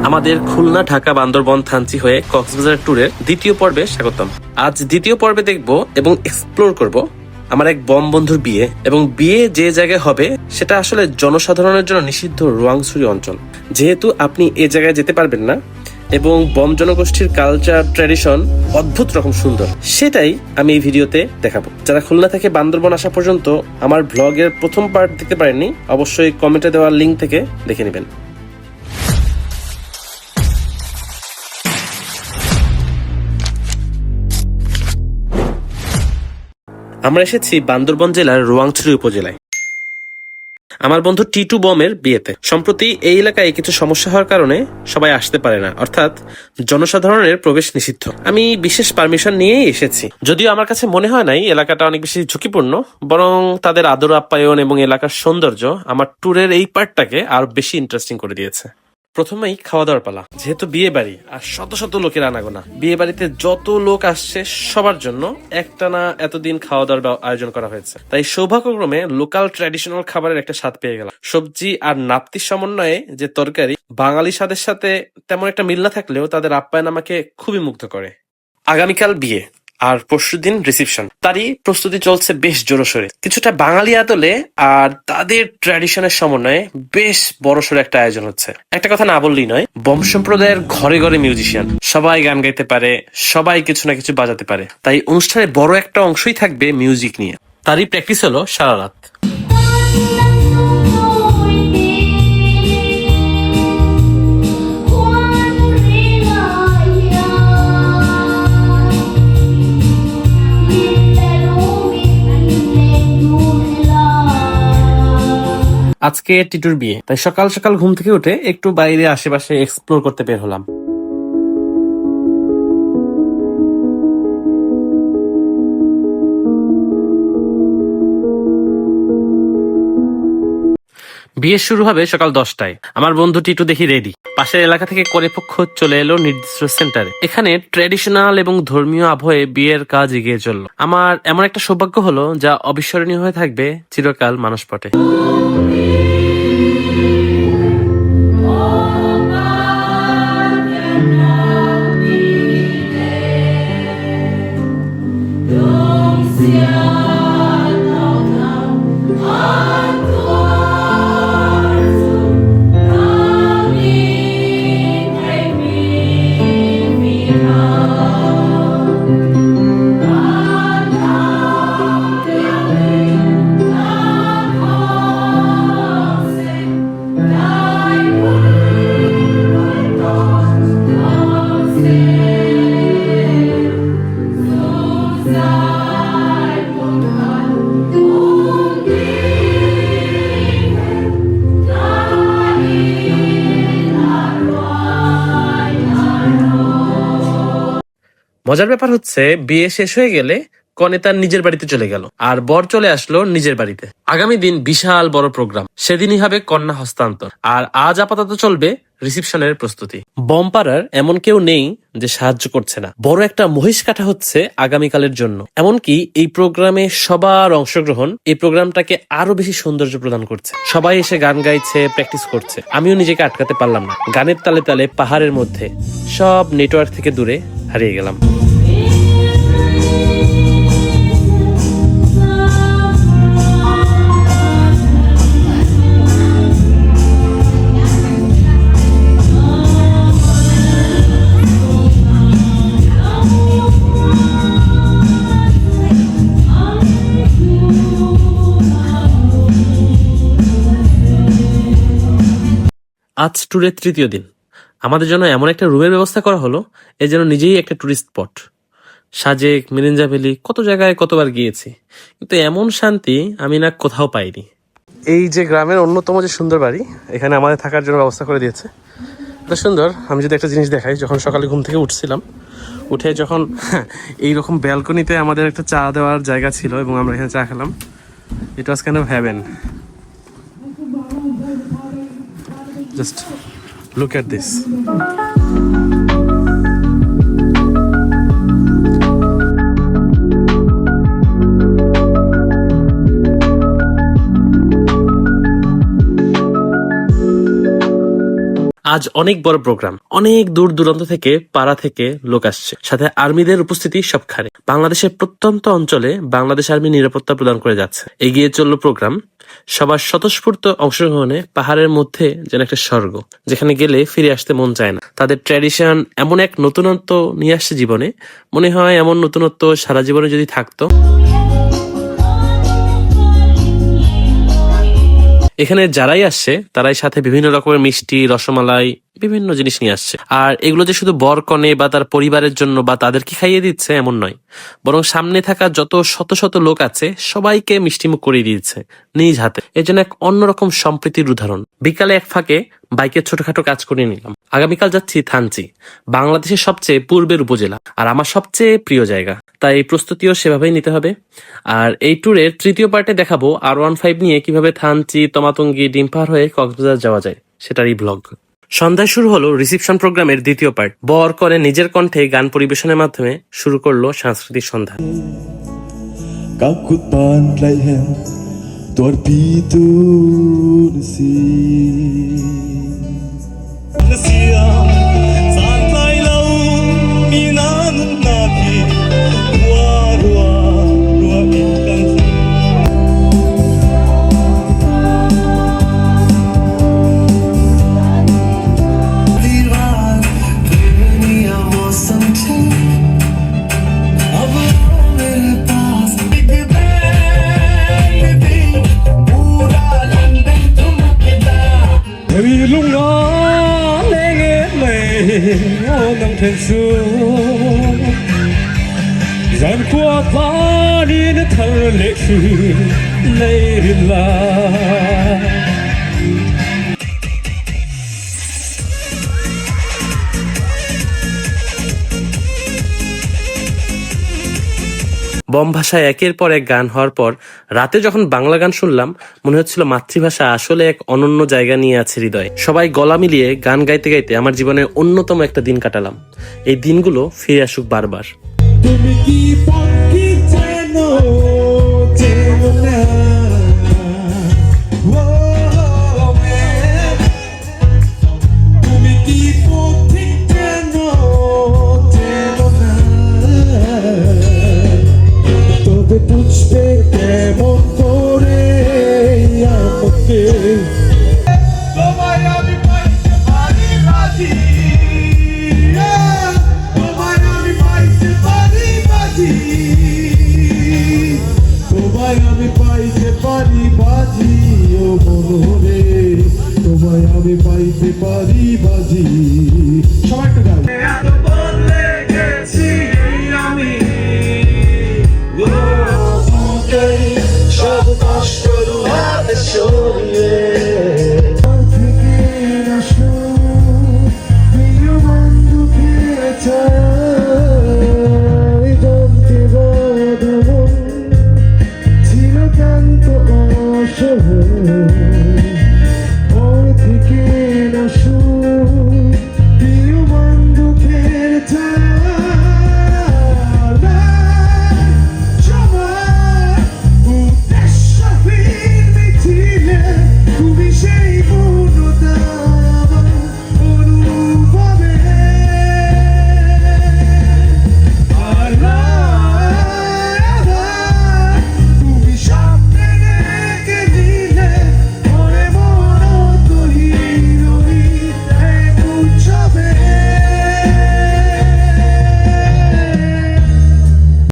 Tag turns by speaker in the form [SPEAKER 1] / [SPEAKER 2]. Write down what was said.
[SPEAKER 1] আমাদের খুলনা, ঢাকা, বান্দরবন, থানচি হয়ে কক্সবাজার ট্যুরের দ্বিতীয় পর্বে স্বাগতম। আজ দ্বিতীয় পর্বে দেখব এবং এক্সপ্লোর করব আমার এক বম বন্ধুর বিয়ে, এবং বিয়ে যে জায়গায় হবে সেটা আসলে জনসাধারণের জন্য নিষিদ্ধ রোয়াংছড়ি অঞ্চল। যেহেতু আপনি এ জায়গায় যেতে পারবেন না এবং বম জনগোষ্ঠীর কালচার ট্র্যাডিশন অদ্ভুত রকম সুন্দর, সেটাই আমি এই ভিডিওতে দেখাবো। যারা খুলনা থেকে বান্দরবন আসা পর্যন্ত আমার ব্লগের প্রথম পার্ট দেখতে পারেননি, অবশ্যই কমেন্টে দেওয়া লিঙ্ক থেকে দেখে নেবেন। আমরা এসেছি বান্দরবন জেলার রোয়াংছড়ি উপজেলায় আমার বন্ধু টিটু বমের বিয়েতে। সম্প্রতি এই এলাকায় কিছু সমস্যা হওয়ার কারণে সবাই আসতে পারে না, অর্থাৎ জনসাধারণের প্রবেশ নিষিদ্ধ। আমি বিশেষ পারমিশন নিয়েই এসেছি, যদিও আমার কাছে মনে হয় নাই এলাকাটা অনেক বেশি ঝুঁকিপূর্ণ, বরং তাদের আদর আপ্যায়ন এবং এলাকার সৌন্দর্য আমার ট্যুরের এই পার্টটাকে আরো বেশি ইন্টারেস্টিং করে দিয়েছে। প্রথমেই খাওয়া দাওয়ার পালা। যেহেতু বিয়ে বাড়ি আর শত শত লোকের আনাগোনা, বিয়ে বাড়িতে যত লোক আসছে সবার জন্য একটানা এতদিন খাওয়া দাওয়ার আয়োজন করা হয়েছে। তাই সৌভাগ্যক্রমে লোকাল ট্র্যাডিশনাল খাবারের একটা স্বাদ পেয়ে গেলাম। সবজি আর নাপ্তির সমন্বয়ে যে তরকারি, বাঙালি স্বাদের সাথে তেমন একটা মিল না থাকলেও তাদের আপ্যায়ন আমাকে খুবই মুগ্ধ করে। আগামীকাল বিয়ে আর পরশুদিন রিসেপশন, তারই প্রস্তুতি চলছে বেশ জোরসোরে। কিছুটা বাঙালি আদলে আর তাদের ট্র্যাডিশনের সমন্বয়ে বেশ বড়সড় একটা আয়োজন হচ্ছে। একটা কথা না বললেই নয়, বম সম্প্রদায়ের ঘরে ঘরে মিউজিশিয়ান, সবাই গান গাইতে পারে, সবাই কিছু না কিছু বাজাতে পারে। তাই অনুষ্ঠানের বড় একটা অংশই থাকবে মিউজিক নিয়ে। তারই প্র্যাকটিস হলো সারা রাত। আজকে টিটুর বিয়ে, তাই সকাল সকাল ঘুম থেকে উঠে একটু বাইরে আশেপাশে এক্সপ্লোর করতে বের হলাম। বিয়ে শুরু হবে সকাল 10টায়। আমার বন্ধু টিটু দেখি রেডি। পাশের এলাকা থেকে কনেপক্ষ চলে এলো নির্দিষ্ট সেন্টারে। এখানে ট্র্যাডিশনাল এবং ধর্মীয় আবহে বিয়ের কাজ এগিয়ে চললো। আমার এমন একটা সৌভাগ্য হলো যা অবিস্মরণীয় হয়ে থাকবে চিরকাল মানসপটে। মজার ব্যাপার হচ্ছে, বিয়ে শেষ হয়ে গেলে কনে তার নিজের বাড়িতে চলে গেল আর বর চলে আসলো নিজের বাড়িতে। আগামী দিন বিশাল বড় প্রোগ্রাম, সেদিনই হবে কন্যা হস্তান্তর, আর আজ আপাতত চলবে রিসেপশনের প্রস্তুতি। বমপাড়ার এমন কেউ নেই যে সাহায্য করছে না। বড় একটা মহিষ কাটা হচ্ছে আগামীকালের জন্য। এমনকি এই প্রোগ্রামে সবার অংশগ্রহণ এই প্রোগ্রামটাকে আরো বেশি সৌন্দর্য প্রদান করছে। সবাই এসে গান গাইছে, প্র্যাকটিস করছে। আমিও নিজেকে আটকাতে পারলাম না। গানের তালে তালে পাহাড়ের মধ্যে সব নেটওয়ার্ক থেকে দূরে হারিয়ে গেলাম। আজ ট্যুরের তৃতীয় দিন। আমাদের জন্য এমন একটা রুমের ব্যবস্থা করা হলো এ যেন নিজেই একটা tourist spot. Sajek, Mirinja valley, কত জায়গায় কতবার গিয়েছি, কিন্তু এমন শান্তি আমি না কোথাও পাইনি। এই যে গ্রামের অন্যতম যে সুন্দর বাড়ি, এখানে আমাদের থাকার জন্য ব্যবস্থা করে দিয়েছে। এটা সুন্দর। আমি যদি একটা জিনিস দেখাই, যখন সকালে ঘুম থেকে উঠছিলাম, উঠে যখন এইরকম ব্যালকনিতে আমাদের একটা চা দেওয়ার জায়গা ছিল এবং আমরা এখানে চা খেলাম। It was kind of heaven. Just look at this. আজ অনেক বড় প্রোগ্রাম, অনেক দূর দূরান্ত থেকে, পাড়া থেকে লোক আসছে, সাথে আর্মিদের উপস্থিতি সবখানে। বাংলাদেশের প্রত্যন্ত অঞ্চলে বাংলাদেশ আর্মি নিরাপত্তা প্রদান করে যাচ্ছে। এগিয়ে চলল প্রোগ্রাম। সবার স্বতঃস্ফূর্ত অংশগ্রহণে পাহাড়ের মধ্যে যেন একটা স্বর্গ, যেখানে গেলে ফিরে আসতে মন চায় না। তাদের ট্র্যাডিশন এমন এক নতুনত্ব নিয়ে আসছে জীবনে, মনে হয় এমন নতুনত্ব সারা জীবনে যদি থাকতো। এখানে যারাই আসছে তারাই সাথে বিভিন্ন রকমের মিষ্টি, রসমালাই, বিভিন্ন জিনিস নিয়ে আসছে। আর এগুলো যে শুধু বর কনে বা তার পরিবারের জন্য বা তাদেরকে খাইয়ে দিচ্ছে এমন নয়, বরং সামনে থাকা যত শত শত লোক আছে সবাইকে মিষ্টিমুখ করিয়ে দিচ্ছে নিজ হাতে। এর জন্য এক অন্যরকম সম্প্রীতির উদাহরণ। বিকালে এক ফাঁকে বাইকের ছোটখাটো কাজ করে নিলাম। আগামীকাল যাচ্ছি থানচি, বাংলাদেশের সবচেয়ে পূর্বের উপজেলা আর আমার সবচেয়ে প্রিয় জায়গা, তাই প্রস্তুতিও সেভাবেই নিতে হবে। আর এই ট্যুরের তৃতীয় পার্টে দেখাবো R15 নিয়ে কিভাবে থানচি, তমাতঙ্গি, ডিম্পার হয়ে কক্সবাজার যাওয়া যায়, সেটারই ব্লগ। সন্ধ্যায় শুরু হলো রিসিপশন প্রোগ্রামের দ্বিতীয় পার্ট। বর করে নিজের কণ্ঠে গান পরিবেশনের মাধ্যমে শুরু করলো সাংস্কৃতিক সন্ধ্যা।
[SPEAKER 2] lúc đó nghe nghe mày ô năm thành xuống gian qua phá đi nó thở lệ khi lấy là
[SPEAKER 1] Bawm ভাষায় একের পর এক গান হওয়ার পর রাতে যখন বাংলা গান শুনলাম, মনে হচ্ছিল মাতৃভাষা আসলে এক অনন্য জায়গা নিয়ে আছে হৃদয়ে। সবাই গলা মিলিয়ে গান গাইতে গাইতে আমার জীবনের অন্যতম একটা দিন কাটালাম। এই দিনগুলো ফিরে আসুক বারবার।
[SPEAKER 2] তুমি কি পক্ষী চেনো চেনো না ও ম্যান তুমি কি পক্ষী চেনো চেনো না তবে বুঝবে কেমন করে আমাকে তোমায় আমি পাইতে পারি বাজি তোমায় আমি পাইতে পারি বাজি তোমায় আমি পাইতে পারি বাজি ও মনোরে তোমায় আমি পাইতে পারি বাজি সবাই একটু গাই বদলে গেছি আমি সব কষ্ট হাতে সরিয়ে থেকে আসো প্রিয় বন্ধু ফিরে